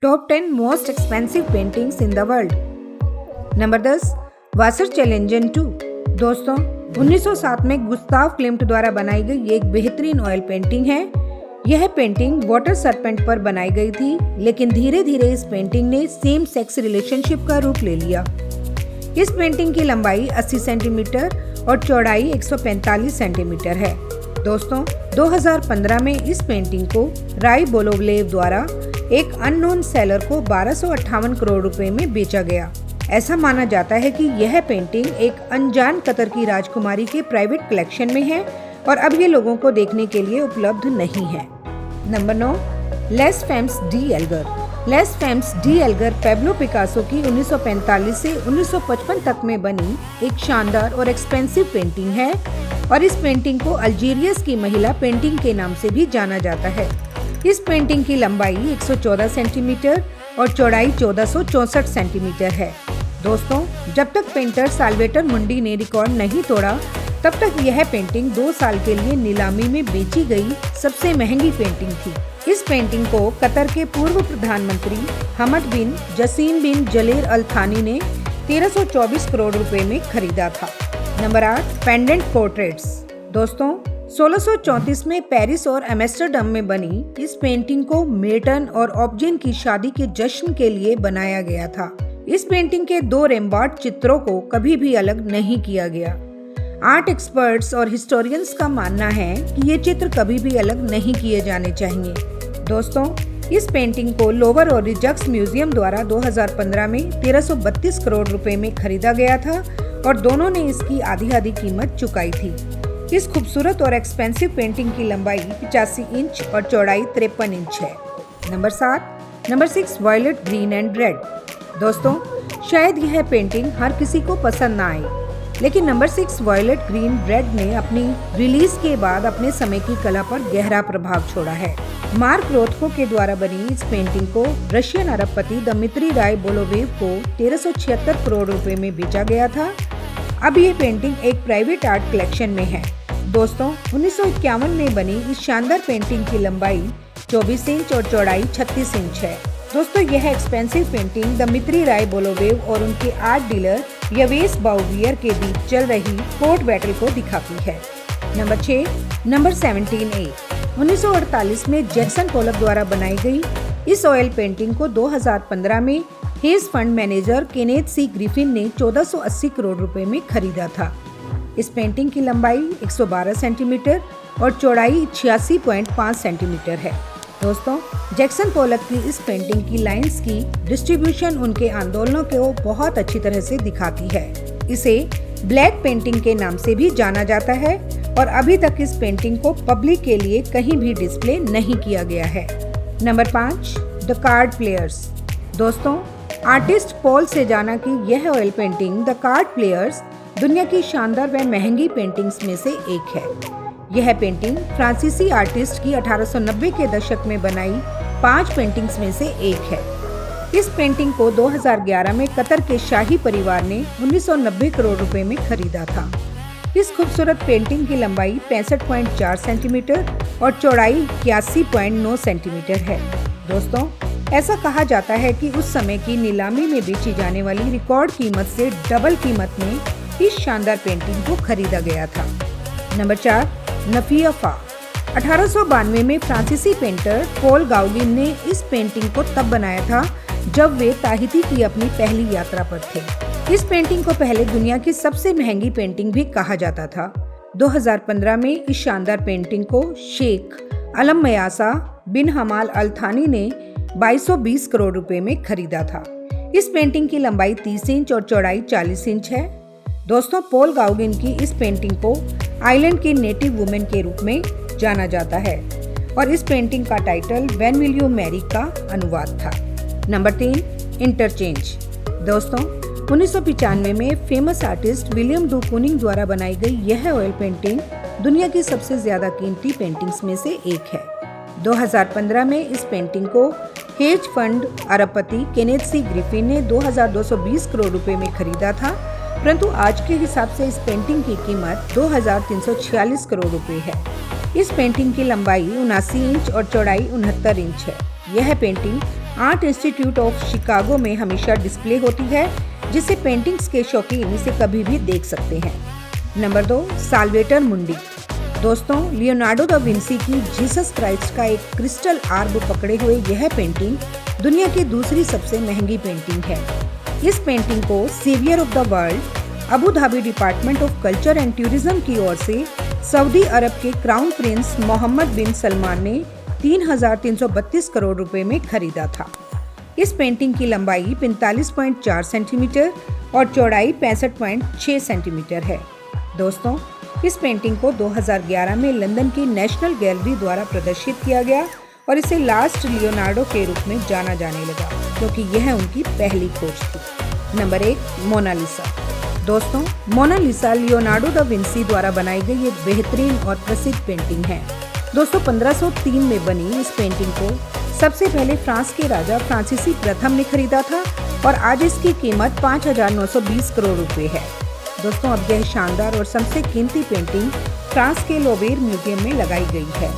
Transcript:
Top 10 most expensive paintings in the world. Number 10, Wasserschlangen 2। दोस्तों, 1907 में Gustav क्लिम्ट द्वारा बनाई गई एक बेहतरीन ऑयल पेंटिंग है। यह पेंटिंग वाटर सरपेंट पर बनाई गई थी, लेकिन धीरे धीरे इस पेंटिंग ने सेम सेक्स रिलेशनशिप का रूप ले लिया। इस पेंटिंग की लंबाई 80 सेंटीमीटर और चौड़ाई 145 सेंटीमीटर है। दोस्तों, 2015 में इस पेंटिंग को राय बोलोवलेव द्वारा एक अननोन सेलर को 1258 करोड़ रुपए में बेचा गया। ऐसा माना जाता है कि यह पेंटिंग एक अनजान कतर की राजकुमारी के प्राइवेट कलेक्शन में है और अब ये लोगों को देखने के लिए उपलब्ध नहीं है। Number 9, less famous D Elgar. Less famous D Elgar Pablo Picasso की 1945 से 1955 तक में बनी एक शानदार और एक्सपेंसिव पेंटिंग है और इस पेंटिंग को अल्जीरियस की महिला पेंटिंग के नाम से भी जाना जाता है। इस पेंटिंग की लंबाई 114 सेंटीमीटर और चौड़ाई 1464 सेंटीमीटर है। दोस्तों, जब तक पेंटर साल्वेटर मुंडी ने रिकॉर्ड नहीं तोड़ा, तब तक यह पेंटिंग 2 साल के लिए नीलामी में बेची गई सबसे महंगी पेंटिंग थी। इस पेंटिंग को कतर के पूर्व प्रधानमंत्री हमद बिन जसीम बिन जलेर अल थानी ने 1324 करोड़ रुपए में खरीदा था। Number 8, pendant portraits. दोस्तों, 1634 में पेरिस और एम्स्टर्डम में बनी इस पेंटिंग को मेर्टन और ऑब्जेन की शादी के जश्न के लिए बनाया गया था। इस पेंटिंग के 2 रेम्बार्ट चित्रों को कभी भी अलग नहीं किया गया। आर्ट एक्सपर्ट्स और हिस्टोरियंस का मानना है कि ये चित्र कभी भी अलग नहीं किए जाने चाहिए। दोस्तों, इस पेंटिंग को लोवर और रिजक्स म्यूजियम द्वारा 2015 में 1332 करोड़ रुपए में खरीदा गया था और दोनों ने इसकी आधी कीमत चुकाई थी। इस खूबसूरत और एक्सपेंसिव पेंटिंग की लंबाई 85 इंच और चौड़ाई 53 इंच है। Number 6, violet green and red. दोस्तों, शायद यह पेंटिंग हर किसी को पसंद ना आए, लेकिन नंबर 6 वायलेट ग्रीन रेड ने अपनी रिलीज के बाद अपने समय की कला पर गहरा प्रभाव छोड़ा है। मार्क रोथको के द्वारा बनी इस पेंटिंग को रशियन अरबपति दमित्री राय बोलोवेव को 1376 करोड़ रुपए में बेचा गया था। अब ये पेंटिंग एक प्राइवेट आर्ट कलेक्शन में है। दोस्तों, 1951 में बनी इस शानदार पेंटिंग की लंबाई 24 इंच और चौड़ाई 36 इंच है। दोस्तों, यह एक्सपेंसिव पेंटिंग दमित्री राय बोलोवेव और उनके आर्ट डीलर यवेस बाउवियर के बीच चल रही कोर्ट बैटल को दिखाती है। Number 6, number 17A। 1948 में जैक्सन पोलक द्वारा बनाई गई इस ऑयल पेंटिंग को 2015 में हेज फंड मैनेजर केनेथ सी ग्रिफिन ने 1480 करोड़ रुपए में खरीदा था। इस पेंटिंग की लंबाई 112 सेंटीमीटर और चौड़ाई 86.5 सेंटीमीटर है। दोस्तों, जैक्सन पोलक की इस पेंटिंग की लाइंस की डिस्ट्रीब्यूशन उनके आंदोलनों को बहुत अच्छी तरह से दिखाती है। इसे ब्लैक पेंटिंग के नाम से भी जाना जाता है और अभी तक इस पेंटिंग को पब्लिक के लिए कहीं भी डिस्प्ले नहीं किया गया है। Number 5, the card players. दोस्तों, आर्टिस्ट पॉल सेजाना की यह oil painting the card players दुनिया की शानदार व महंगी पेंटिंग्स में से एक है। यह पेंटिंग फ्रांसीसी आर्टिस्ट की 1890 के दशक में बनाई 5 पेंटिंग्स में से एक है। इस पेंटिंग को 2011 में कतर के शाही परिवार ने 1990 करोड़ रुपए में खरीदा था। इस खूबसूरत पेंटिंग की लंबाई 65.4 सेंटीमीटर और चौड़ाई 81.9 सेंटीमीटर है। दोस्तों, ऐसा कहा जाता है कि उस समय की नीलामी में बेची जाने वाली रिकॉर्ड कीमत से डबल कीमत में इस शानदार पेंटिंग को खरीदा गया था। नंबर 4, नफिया फा। 1892 में फ्रांसीसी पेंटर पॉल गाउगिन ने इस पेंटिंग को तब बनाया था जब वे ताहिती की अपनी पहली यात्रा पर थे। इस पेंटिंग को पहले दुनिया की सबसे महंगी पेंटिंग भी कहा जाता था। 2015 में इस शानदार पेंटिंग को शेख अलम मयासा बिन हमाल अल थानी ने 2220 करोड़ रुपए में खरीदा था। इस पेंटिंग की लंबाई 30 इंच और चौड़ाई 40 इंच है। दोस्तों, पॉल गाउगिन की इस पेंटिंग को आइलैंड की नेटिव वुमेन के रूप में जाना जाता है और इस पेंटिंग का title when will you Mary का अनुवाद था। Number 3, interchange. दोस्तों, 1995 में फेमस आर्टिस्ट विलियम डू कुनिंग द्वारा बनाई गई यह ऑयल पेंटिंग दुनिया की सबसे ज्यादा कीमती पेंटिंग्स में से एक है। 2015 में इस पेंटिंग को हेज फंड अरबपति केनेथ सी ग्रिफिन ने 2220 करोड़ रुपए में खरीदा था, परंतु आज के हिसाब से इस पेंटिंग की कीमत 2346 करोड़ रुपए है। इस पेंटिंग की लंबाई 79 इंच और चौड़ाई 69 इंच है। यह painting art institute of Chicago में हमेशा डिस्प्ले होती है, जिसे पेंटिंग्स के शौकीन इसे कभी भी देख सकते हैं। नंबर 2, साल्वेटर मुंडी। दोस्तों, लियोनार्डो दा विंसी की जीसस क्राइस्ट का एक क्रिस्टल आर्ब पकड़े हुए यह पेंटिंग दुनिया की दूसरी सबसे महंगी पेंटिंग है। इस पेंटिंग को saviour of the world Abu Dhabi department of culture and tourism की ओर से सऊदी अरब के crown prince Mohammed bin Salman ने 3,332 करोड़ रुपए में खरीदा था। इस पेंटिंग की लंबाई 45.4 सेंटीमीटर और चौड़ाई 65.6 सेंटीमीटर है। दोस्तों, इस पेंटिंग को 2011 में लंदन की नेशनल गैलरी द्वारा प्रदर्शित किया गया और इसे लास्ट लियोनार्डो के रूप में जाना जाने लगा, क्योंकि यह उनकी पहली खोज थी। Number 1, Mona Lisa. दोस्तों, मोनालिसा लियोनार्डो दा विंसी द्वारा बनाई गई एक बेहतरीन और प्रसिद्ध पेंटिंग है। दोस्तों, 1503 में बनी इस पेंटिंग को सबसे पहले फ्रांस के राजा फ्रांसीसी प्रथम ने खरीदा था और आज इसकी कीमत 5,920 करोड़ रुपए है। दोस्तों, अब यह शानदार और सबसे कीमती पेंटिंग फ्रांस के लोवेर म्यूजियम में लगाई गई है।